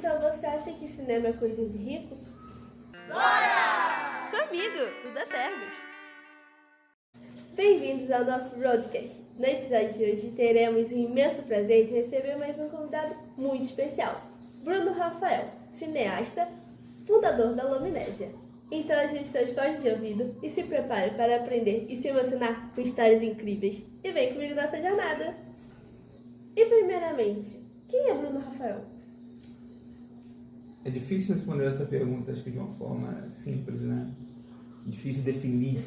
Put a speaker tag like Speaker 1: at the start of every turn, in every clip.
Speaker 1: Então você acha que cinema é coisa de rico?
Speaker 2: Bora! Comigo, Duda Fergus.
Speaker 1: Bem-vindos ao nosso broadcast. No episódio de hoje teremos o imenso prazer de receber mais um convidado muito especial, Bruno Rafael, cineasta, fundador da Luminésia. Então ajuste seus fones de ouvido e se prepare para aprender e se emocionar com histórias incríveis. E vem comigo nessa jornada! E primeiramente, quem é Bruno Rafael?
Speaker 3: É difícil responder essa pergunta, acho que de uma forma simples, né? Difícil definir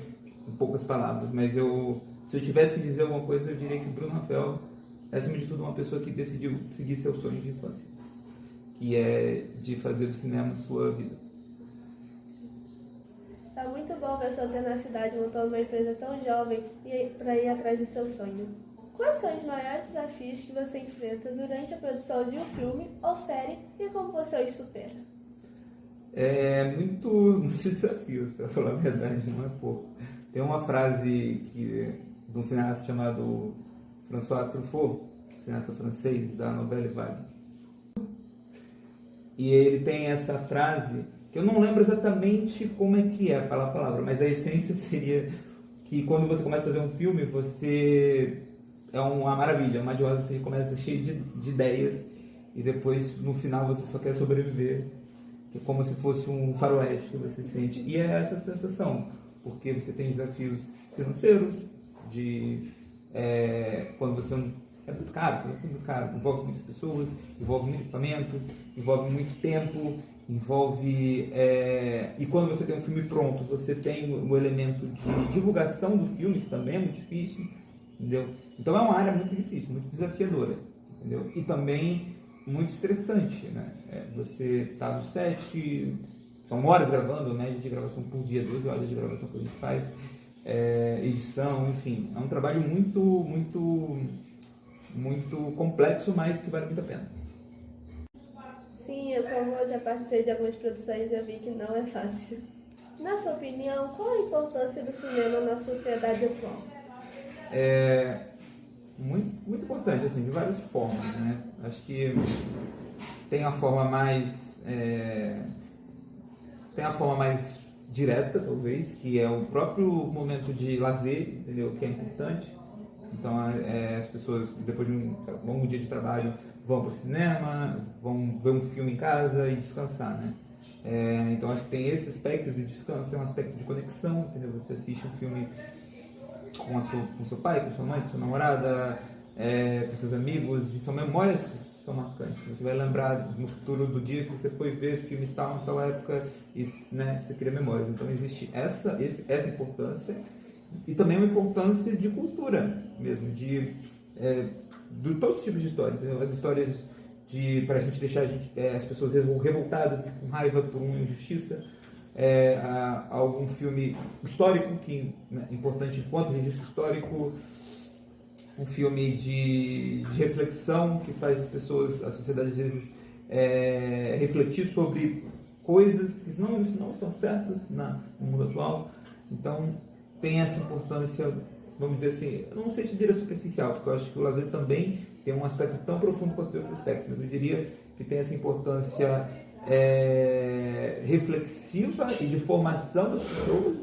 Speaker 3: em poucas palavras, mas se eu tivesse que dizer alguma coisa, eu diria que Bruno Rafael é, acima de tudo, uma pessoa que decidiu seguir seu sonho de infância, que é de fazer do cinema sua vida.
Speaker 1: Tá muito bom ver sua tenacidade montando uma empresa tão jovem para ir atrás do seu sonho. Quais são os maiores desafios que você enfrenta durante a produção de um filme ou série e como você os supera?
Speaker 3: Muitos desafios, para falar a verdade, não é pouco. Tem uma frase de um cineasta chamado François Truffaut, cineasta francês, da Nouvelle Vague. E ele tem essa frase, que eu não lembro exatamente como é que é a palavra, mas a essência seria que quando você começa a fazer um filme, você é uma maravilha, uma diosa, você começa cheio de ideias e depois no final você só quer sobreviver, que é como se fosse um faroeste que você sente. E é essa sensação, porque você tem desafios financeiros, quando você é muito caro, envolve muitas pessoas, envolve muito equipamento, envolve muito tempo, e quando você tem um filme pronto, você tem o elemento de divulgação do filme, que também é muito difícil, entendeu? Então é uma área muito difícil, muito desafiadora, entendeu? E também muito estressante, né? Você está no set, são horas gravando, média de gravação por dia, 12 horas de gravação que a gente faz, edição, enfim, é um trabalho muito complexo, mas que vale muito a pena.
Speaker 1: Sim, como já participei de algumas produções, eu vi que não é fácil. Na sua opinião, qual a importância do cinema na sociedade atual?
Speaker 3: Muito importante, assim, de várias formas, né? Acho que tem a forma mais direta, talvez, que é o próprio momento de lazer, entendeu? Que é importante. Então, as pessoas, depois de um longo dia de trabalho, vão para o cinema, vão ver um filme em casa e descansar, né? Então, acho que tem esse aspecto de descanso, tem um aspecto de conexão, entendeu? Você assiste um filme com seu pai, com sua mãe, com sua namorada, com seus amigos, e são memórias que são marcantes. Você vai lembrar no futuro do dia que você foi ver filme tal, naquela época, e, né, você cria memórias. Então, existe essa importância. E também uma importância de cultura mesmo, de todos os tipos de histórias, entendeu? As histórias para a gente deixar as pessoas revoltadas e com raiva por uma injustiça, algum filme histórico, que é importante enquanto registro histórico, um filme de reflexão que faz a sociedade às vezes refletir sobre coisas que não são certas no mundo atual. Então, tem essa importância, vamos dizer assim, eu não sei se eu diria superficial, porque eu acho que o lazer também tem um aspecto tão profundo quanto os outros aspectos, mas eu diria que tem essa importância reflexiva e de formação das pessoas,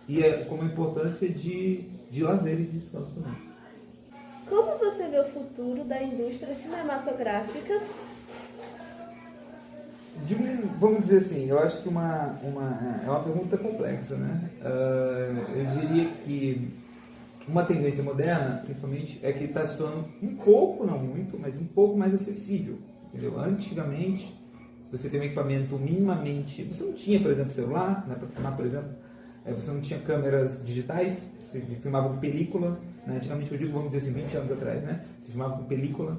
Speaker 3: e com uma importância de lazer e de descanso também.
Speaker 1: Como você vê o futuro da indústria cinematográfica?
Speaker 3: Vamos dizer assim, eu acho que é uma pergunta complexa, né? Eu diria que uma tendência moderna, principalmente, é que está se tornando um pouco, não muito, mas um pouco mais acessível, entendeu? Antigamente, você tem um equipamento minimamente... Você não tinha, por exemplo, celular, né, para filmar, por exemplo. Você não tinha câmeras digitais, você filmava com película, né? Antigamente, eu digo, vamos dizer assim, 20 anos atrás, né? Você filmava com película,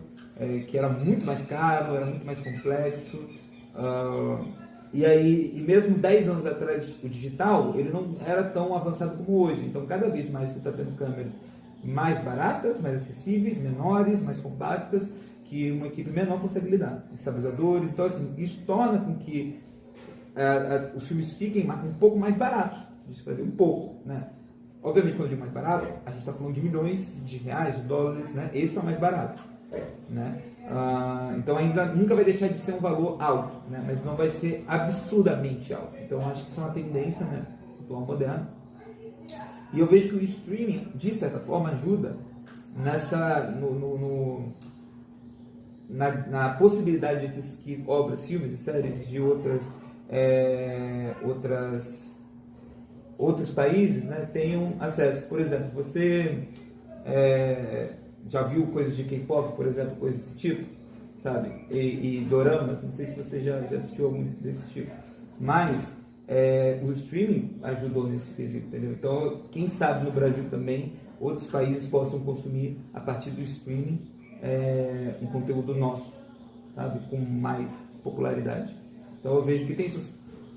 Speaker 3: que era muito mais caro, era muito mais complexo. E mesmo 10 anos atrás, o digital, ele não era tão avançado como hoje. Então, cada vez mais você está tendo câmeras mais baratas, mais acessíveis, menores, mais compactas, que uma equipe menor consegue lidar. Estabilizadores. Então, assim, isso torna com que os filmes fiquem um pouco mais baratos. A gente fazer um pouco, né? Obviamente, quando eu digo mais barato, a gente está falando de milhões de reais, de dólares, né? Esse é o mais barato. né? Então ainda nunca vai deixar de ser um valor alto, né? Mas não vai ser absurdamente alto. Então acho que isso é uma tendência, né, atual moderna. E eu vejo que o streaming, de certa forma, ajuda na possibilidade de que obras, filmes e séries de outros países, né, tenham acesso. Por exemplo, você já viu coisas de K-pop, por exemplo, coisas desse tipo, sabe? E doramas, não sei se você já assistiu algum desse tipo, mas o streaming ajudou nesse quesito, entendeu? Então, quem sabe no Brasil também outros países possam consumir a partir do streaming um conteúdo nosso, sabe? Com mais popularidade. Então eu vejo que tem essas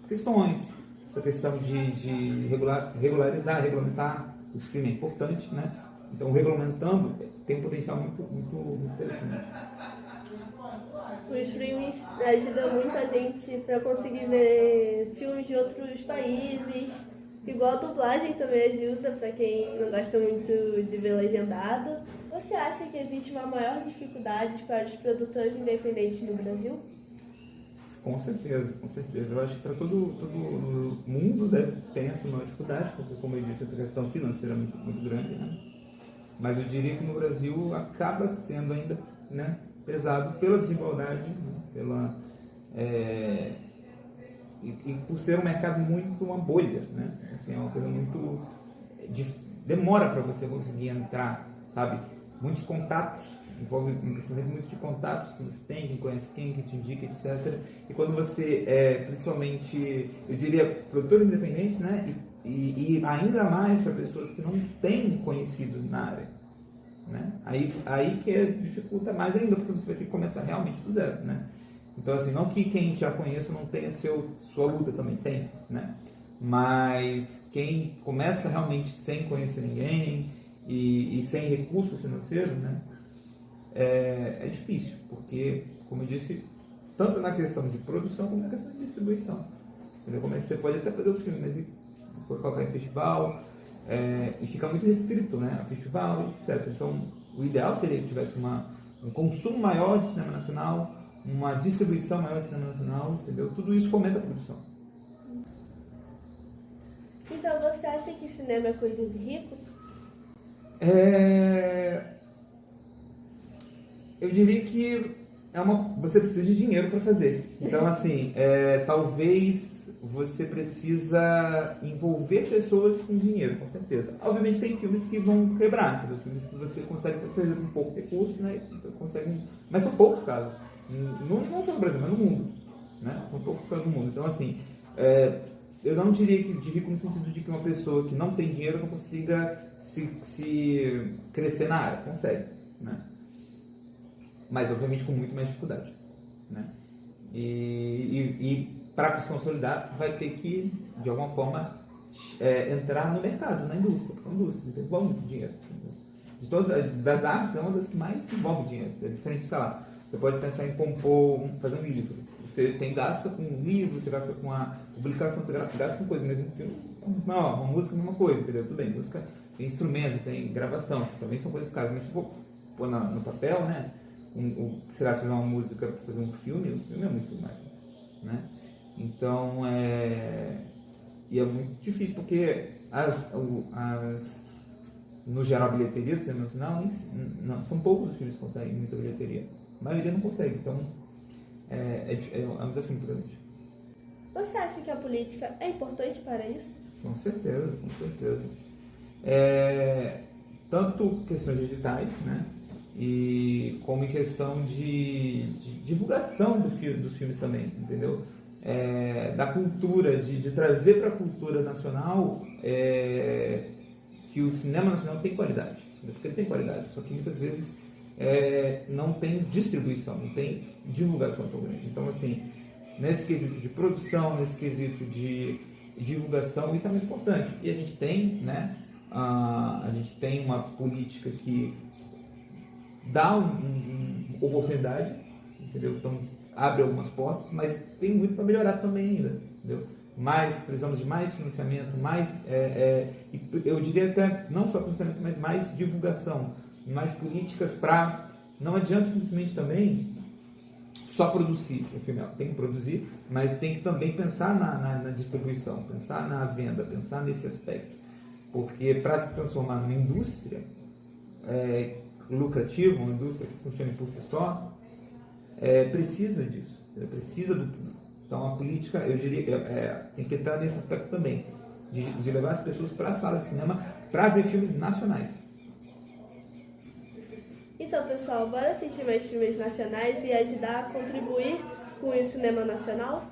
Speaker 3: questões, essa questão de regularizar, regulamentar. O streaming é importante, né? Então regulamentando tem um potencial muito interessante.
Speaker 1: O streaming ajuda muito a gente para conseguir ver filmes de outros países. Igual a dublagem também ajuda para quem não gosta muito de ver legendado. Você acha que existe uma maior dificuldade para os produtores independentes no Brasil?
Speaker 3: Com certeza, com certeza. Eu acho que para todo mundo tem essa maior dificuldade, porque, como eu disse, essa questão financeira é muito grande, né? Mas eu diria que no Brasil acaba sendo ainda, né, pesado pela desigualdade, né, e por ser um mercado muito uma bolha, né? Assim, é uma coisa muito demora para você conseguir entrar, sabe? Muitos contatos, envolve muito de contatos que você tem, quem conhece quem te indica, etc. E quando você principalmente, eu diria, produtor independente, né? E ainda mais para pessoas que não têm conhecidos na área, né? Aí que dificulta mais ainda, porque você vai ter que começar realmente do zero, né? Então, assim, não que quem já conhece não tenha sua luta, também tem, né? Mas quem começa realmente sem conhecer ninguém e sem recurso financeiro, né? É difícil, porque, como eu disse, tanto na questão de produção como na questão de distribuição. Entendeu? Como é que você pode até fazer o filme, mas colocar em festival, e fica muito restrito, né? A festival, etc. Então, o ideal seria que tivesse um consumo maior de cinema nacional, uma distribuição maior de cinema nacional, entendeu? Tudo isso fomenta a produção.
Speaker 1: Então, você acha que cinema é coisa de rico?
Speaker 3: Eu diria que você precisa de dinheiro para fazer. Então, assim, talvez você precisa envolver pessoas com dinheiro, com certeza. Obviamente tem filmes que vão quebrar, entendeu? Filmes que você consegue fazer com pouco recurso, né? Mas são poucos casos. Não só no Brasil, mas no mundo, né? São poucos casos no mundo. Então, assim, eu não diria que de rico no sentido de que uma pessoa que não tem dinheiro não consiga se crescer na área. Consegue, né? Mas, obviamente, com muito mais dificuldade, né? E para se consolidar, vai ter que, de alguma forma, entrar no mercado, na indústria. A indústria envolve muito dinheiro. De todas das artes, é uma das que mais envolve dinheiro. É diferente, sei lá, você pode pensar em fazer um livro. Você gasta com um livro, você gasta com a publicação, você gasta com coisa, mas um filme, uma música é a mesma coisa, entendeu? Tudo bem, música tem instrumento, tem gravação, que também são coisas caras, mas se for pôr no papel, né? Se lá fazer uma música para fazer um filme, o filme é muito mais, né? Então, e é muito difícil, porque no geral, a bilheteria do cinema nacional, são poucos os filmes que conseguem muita bilheteria. A maioria não consegue, então é um desafio muito grande.
Speaker 1: Você acha que a política é importante para isso?
Speaker 3: Com certeza, com certeza. Tanto questões digitais, né? E como em questão de divulgação dos filmes também, entendeu? Da cultura, de trazer para a cultura nacional que o cinema nacional tem qualidade, porque ele tem qualidade, só que muitas vezes não tem distribuição, não tem divulgação tão grande. Então, assim, nesse quesito de produção, nesse quesito de divulgação, isso é muito importante. E a gente tem, né, a gente tem uma política que dá uma oportunidade, entendeu? Então, abre algumas portas, mas tem muito para melhorar também ainda, entendeu? Precisamos de mais financiamento, eu diria até não só financiamento, mas mais divulgação, mais políticas para Não adianta simplesmente também só produzir o filme. Tem que produzir, mas tem que também pensar na distribuição, pensar na venda, pensar nesse aspecto. Porque para se transformar numa indústria lucrativa, uma indústria que funcione por si só, precisa disso, precisa do público. Então a política, eu diria, tem que entrar nesse aspecto também, de levar as pessoas para a sala de cinema para ver filmes nacionais.
Speaker 1: Então, pessoal, bora assistir mais filmes nacionais e ajudar a contribuir com o cinema nacional?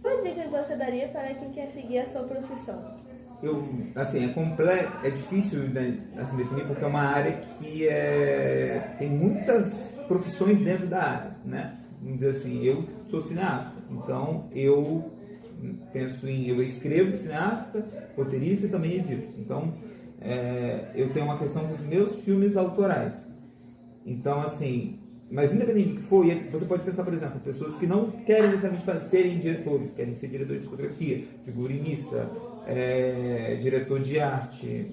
Speaker 1: Qual dica que você daria para quem quer seguir a sua profissão?
Speaker 3: É difícil, né, assim, definir, porque é uma área que tem muitas profissões dentro da área, né? Vamos dizer assim, eu sou cineasta, então eu escrevo cineasta, roteirista e também edito. Então, eu tenho uma questão dos meus filmes autorais. Então, assim, mas independente do que for, você pode pensar, por exemplo, pessoas que não querem necessariamente serem diretores, querem ser diretores de fotografia, figurinista, diretor de arte,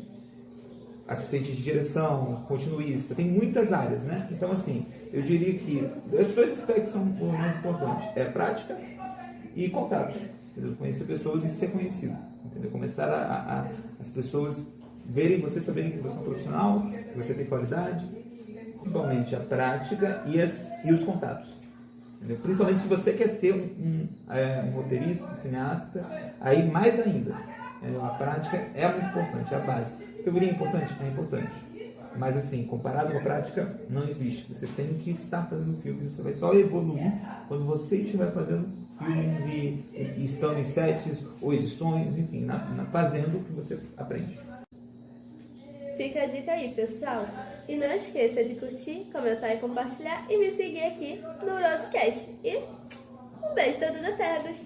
Speaker 3: assistente de direção, continuista, tem muitas áreas, né? Então, assim, eu diria que os dois aspectos são os mais importantes, prática e contatos, entendeu? Conhecer pessoas e ser conhecido, entendeu? Começar as pessoas verem você, saberem que você é um profissional, que você tem qualidade, principalmente a prática e os contatos. Entendeu? Principalmente se você quer ser um roteirista, um cineasta, aí mais ainda. A prática é muito importante, é a base. Teoria é importante? É importante. Mas assim, comparado com a prática, não existe. Você tem que estar fazendo filmes, você vai só evoluir quando você estiver fazendo filmes e estando em sets ou edições, enfim, fazendo o que você aprende.
Speaker 1: Fica a dica aí, pessoal. E não esqueça de curtir, comentar e compartilhar e me seguir aqui no Broadcast. E um beijo da Duda Fergus.